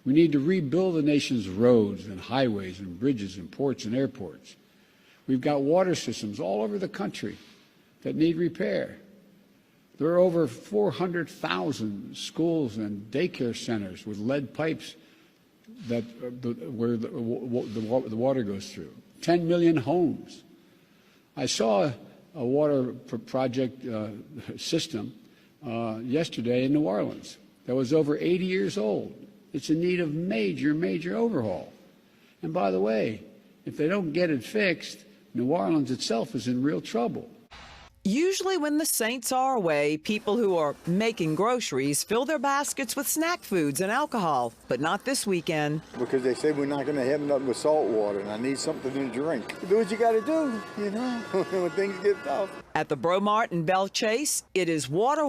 We need to rebuild the nation's roads and highways and bridges and ports and airports. We've got water systems all over the country that need repair. There are over 400,000 schools and daycare centers with lead pipes where the water goes through. 10 million homes. I saw a water project system yesterday in New Orleans that was over 80 years old. It's in need of major overhaul. And by the way, if they don't get it fixed, New Orleans itself is in real trouble. Usually when the Saints are away, people who are making groceries fill their baskets with snack foods and alcohol, but not this weekend. Because they say we're not going to have nothing with salt water, and I need something to drink. Do what you got to do, you know, when things get tough. At the Bromart in Belle Chase, it is water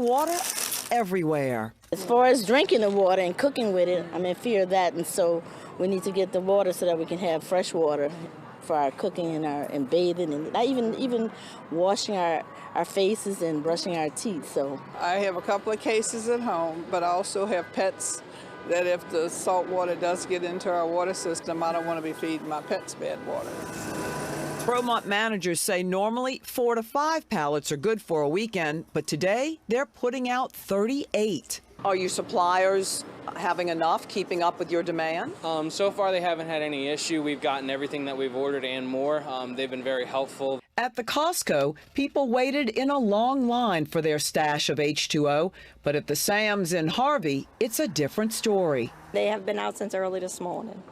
everywhere. As far as drinking the water and cooking with it, I'm in fear of that, and so we need to get the water so that we can have fresh water for our cooking and bathing, and even washing our faces and brushing our teeth. So I have a couple of cases at home, but I also have pets that if the salt water does get into our water system, I don't want to be feeding my pets bad water. Bromont managers say normally 4 to 5 pallets are good for a weekend, but today they're putting out 38. Are your suppliers having enough, keeping up with your demand? So far they haven't had any issue. We've gotten everything that we've ordered and more. They've been very helpful. At the Costco, people waited in a long line for their stash of H2O, but at the Sam's in Harvey, it's a different story. They have been out since early this morning.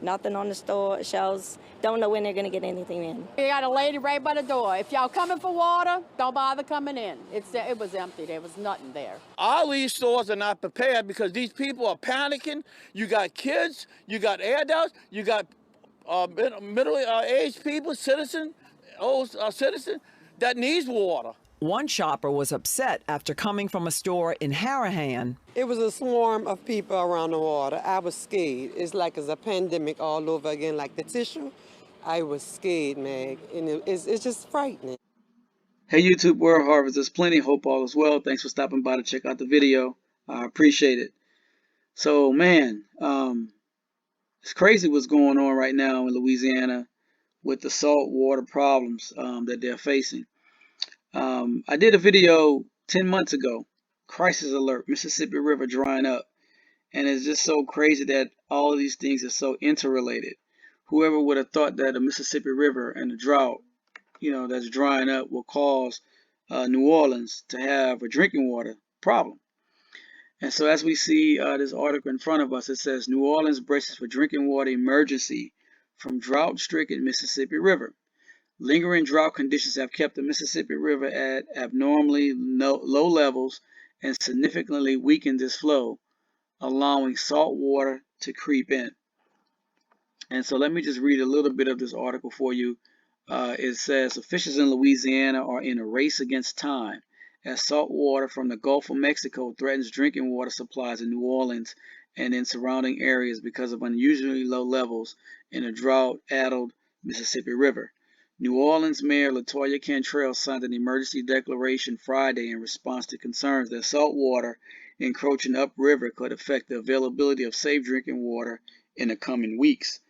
Nothing on the store shelves. Don't know when they're going to get anything in. We got a lady right by the door. If y'all coming for water, don't bother coming in. It was empty. There was nothing there. All these stores are not prepared because these people are panicking. You got kids, you got adults, you got middle-aged people, old citizens that needs water. One shopper was upset after coming from a store in Harahan. It was a swarm of people around the water. I was scared. It's like it's a pandemic all over again, like the tissue. I was scared, Meg, and it's just frightening. Hey YouTube World Harvest, there's plenty of hope all as well. Thanks for stopping by to check out the video. I appreciate it. So man, it's crazy what's going on right now in Louisiana with the salt water problems that they're facing. I did a video 10 months ago, crisis alert, Mississippi River drying up. And it's just so crazy that all of these things are so interrelated. Whoever would have thought that the Mississippi River and the drought, that's drying up will cause New Orleans to have a drinking water problem. And so as we see this article in front of us, it says New Orleans braces for drinking water emergency from drought-stricken Mississippi River. Lingering drought conditions have kept the Mississippi River at abnormally low levels and significantly weakened its flow, allowing salt water to creep in. And so let me just read a little bit of this article for you. It says officials in Louisiana are in a race against time as salt water from the Gulf of Mexico threatens drinking water supplies in New Orleans and in surrounding areas because of unusually low levels in a drought-addled Mississippi River. New Orleans Mayor LaToya Cantrell signed an emergency declaration Friday in response to concerns that salt water encroaching upriver could affect the availability of safe drinking water in the coming weeks.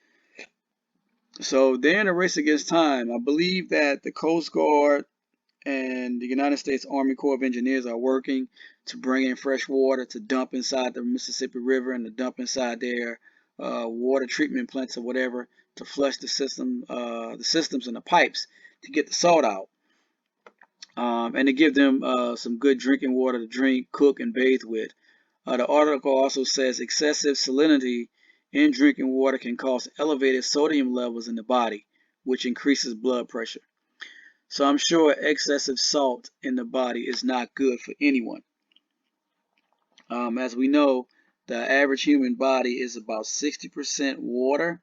So they're in a race against time. I believe that the Coast Guard and the United States Army Corps of Engineers are working to bring in fresh water to dump inside the Mississippi River and to dump inside their water treatment plants or whatever, to flush the systems and the pipes to get the salt out, and to give them some good drinking water to drink, cook, and bathe with. The article also says excessive salinity in drinking water can cause elevated sodium levels in the body, which increases blood pressure. So I'm sure excessive salt in the body is not good for anyone. As we know, the average human body is about 60% water.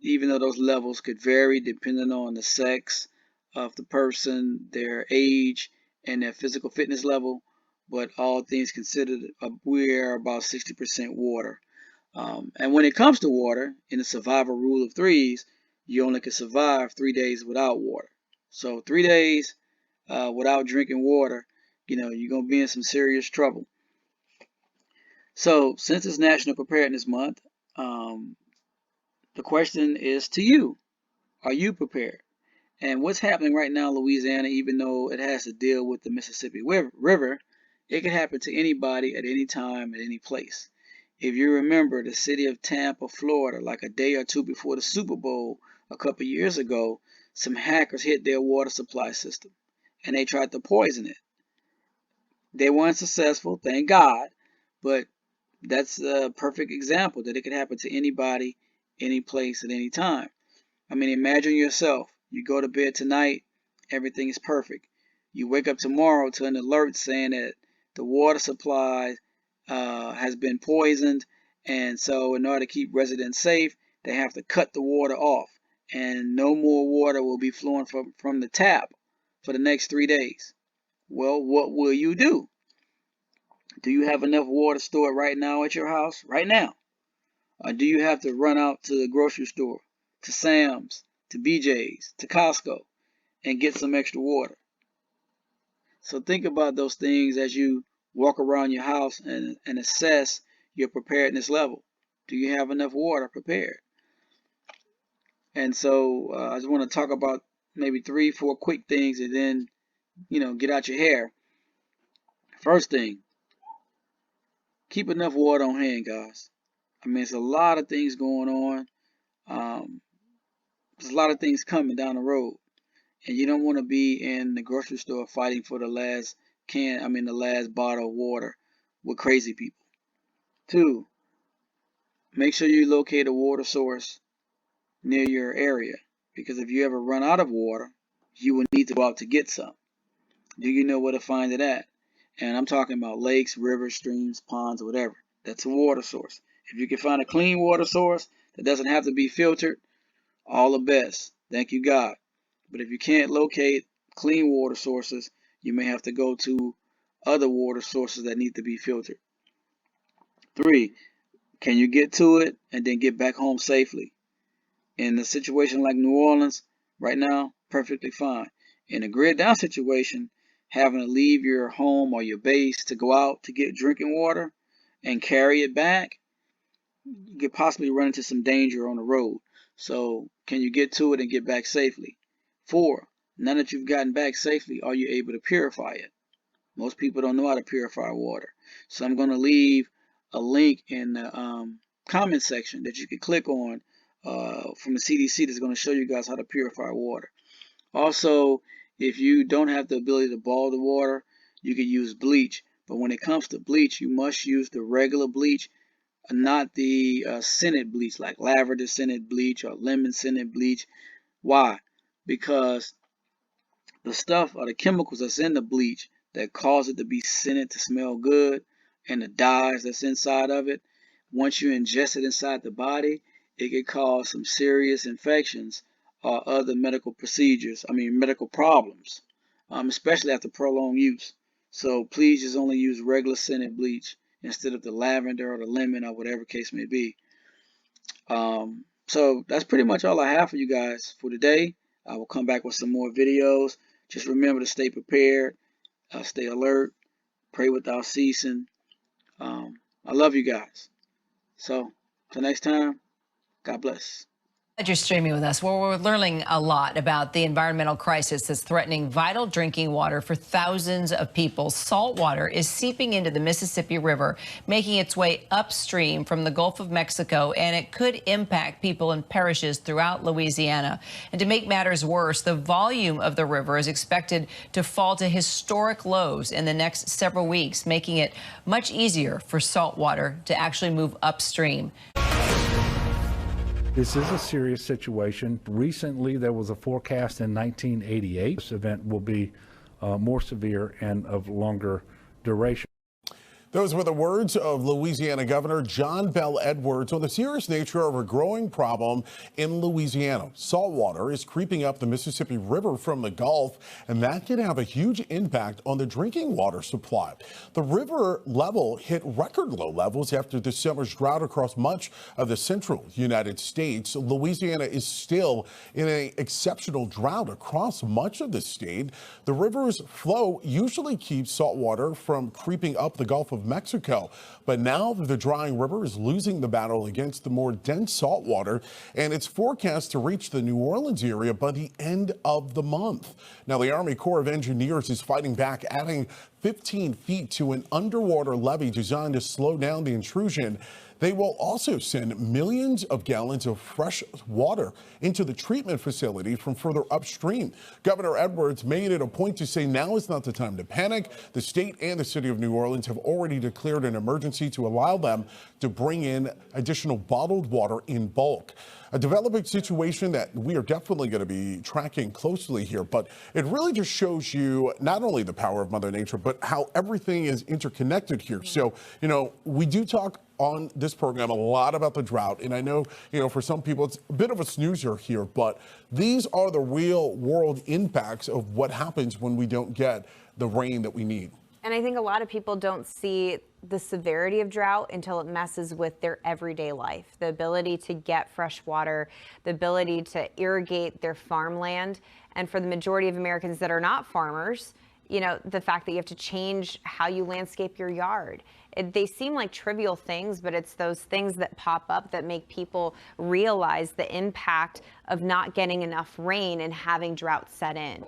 Even though those levels could vary depending on the sex of the person, their age, and their physical fitness level, but all things considered, we are about 60% water. And when it comes to water, in the survival rule of threes, you only can survive 3 days without water. So 3 days without drinking water, you're going to be in some serious trouble. So since it's National Preparedness Month, the question is to you: are you prepared? And what's happening right now in Louisiana, even though it has to deal with the Mississippi River, it can happen to anybody at any time, at any place. If you remember the city of Tampa, Florida, like a day or two before the Super Bowl a couple years ago, some hackers hit their water supply system and they tried to poison it. They weren't successful, thank God, but that's a perfect example that it could happen to anybody, any place, at any time. I mean, imagine yourself. You go to bed tonight, everything is perfect. You wake up tomorrow to an alert saying that the water supply has been poisoned, and so in order to keep residents safe, they have to cut the water off, and no more water will be flowing from the tap for the next 3 days. Well, what will you do? Do you have enough water stored right now at your house, right now? Or do you have to run out to the grocery store, to Sam's, to BJ's, to Costco, and get some extra water? So think about those things as you walk around your house and assess your preparedness level. Do you have enough water prepared? And so I just want to talk about maybe 3-4 quick things and then, get out your hair. First thing, keep enough water on hand, guys. I mean, there's a lot of things going on. There's a lot of things coming down the road. And you don't want to be in the grocery store fighting for the last bottle of water with crazy people. 2, make sure you locate a water source near your area, because if you ever run out of water, you will need to go out to get some. Do you know where to find it at? And I'm talking about lakes, rivers, streams, ponds, whatever. That's a water source. If you can find a clean water source that doesn't have to be filtered, all the best. Thank you, God. But if you can't locate clean water sources, you may have to go to other water sources that need to be filtered. 3, can you get to it and then get back home safely? In a situation like New Orleans right now, perfectly fine. In a grid down situation, having to leave your home or your base to go out to get drinking water and carry it back, you could possibly run into some danger on the road. So can you get to it and get back safely? 4, now that you've gotten back safely, are you able to purify it? Most people don't know how to purify water. So I'm going to leave a link in the comment section that you can click on from the CDC that's going to show you guys how to purify water. Also, if you don't have the ability to boil the water, you can use bleach. But when it comes to bleach, you must use the regular bleach, not the scented bleach like lavender scented bleach or lemon scented bleach. Why? Because the stuff or the chemicals that's in the bleach that cause it to be scented to smell good, and the dyes that's inside of it, once you ingest it inside the body, it can cause some serious infections or other medical problems, especially after prolonged use. So please just only use regular scented bleach instead of the lavender or the lemon or whatever case may be. So that's pretty much all I have for you guys for today. I will come back with some more videos. Just remember to stay prepared, stay alert, pray without ceasing. I love you guys. So till next time, God bless. Glad you're streaming with us. Well, we're learning a lot about the environmental crisis that's threatening vital drinking water for thousands of people. Salt water is seeping into the Mississippi River, making its way upstream from the Gulf of Mexico, and it could impact people in parishes throughout Louisiana. And to make matters worse, the volume of the river is expected to fall to historic lows in the next several weeks, making it much easier for salt water to actually move upstream. This is a serious situation. Recently, there was a forecast in 1988. This event will be more severe and of longer duration. Those were the words of Louisiana Governor John Bel Edwards on the serious nature of a growing problem in Louisiana. Saltwater is creeping up the Mississippi River from the Gulf, and that can have a huge impact on the drinking water supply. The river level hit record low levels after this summer's drought across much of the central United States. Louisiana is still in an exceptional drought across much of the state. The river's flow usually keeps saltwater from creeping up the Gulf of of Mexico. But now the drying river is losing the battle against the more dense salt water, and it's forecast to reach the New Orleans area by the end of the month. Now, the Army Corps of Engineers is fighting back, adding 15 feet to an underwater levee designed to slow down the intrusion. They will also send millions of gallons of fresh water into the treatment facility from further upstream. Governor Edwards made it a point to say now is not the time to panic. The state and the city of New Orleans have already declared an emergency to allow them to bring in additional bottled water in bulk. A developing situation that we are definitely going to be tracking closely here, but it really just shows you not only the power of Mother Nature, but how everything is interconnected here. So, we do talk on this program a lot about the drought, and I know, for some people it's a bit of a snoozer here, but these are the real world impacts of what happens when we don't get the rain that we need. And I think a lot of people don't see the severity of drought until it messes with their everyday life. The ability to get fresh water, the ability to irrigate their farmland. And for the majority of Americans that are not farmers, the fact that you have to change how you landscape your yard. They seem like trivial things, but it's those things that pop up that make people realize the impact of not getting enough rain and having drought set in.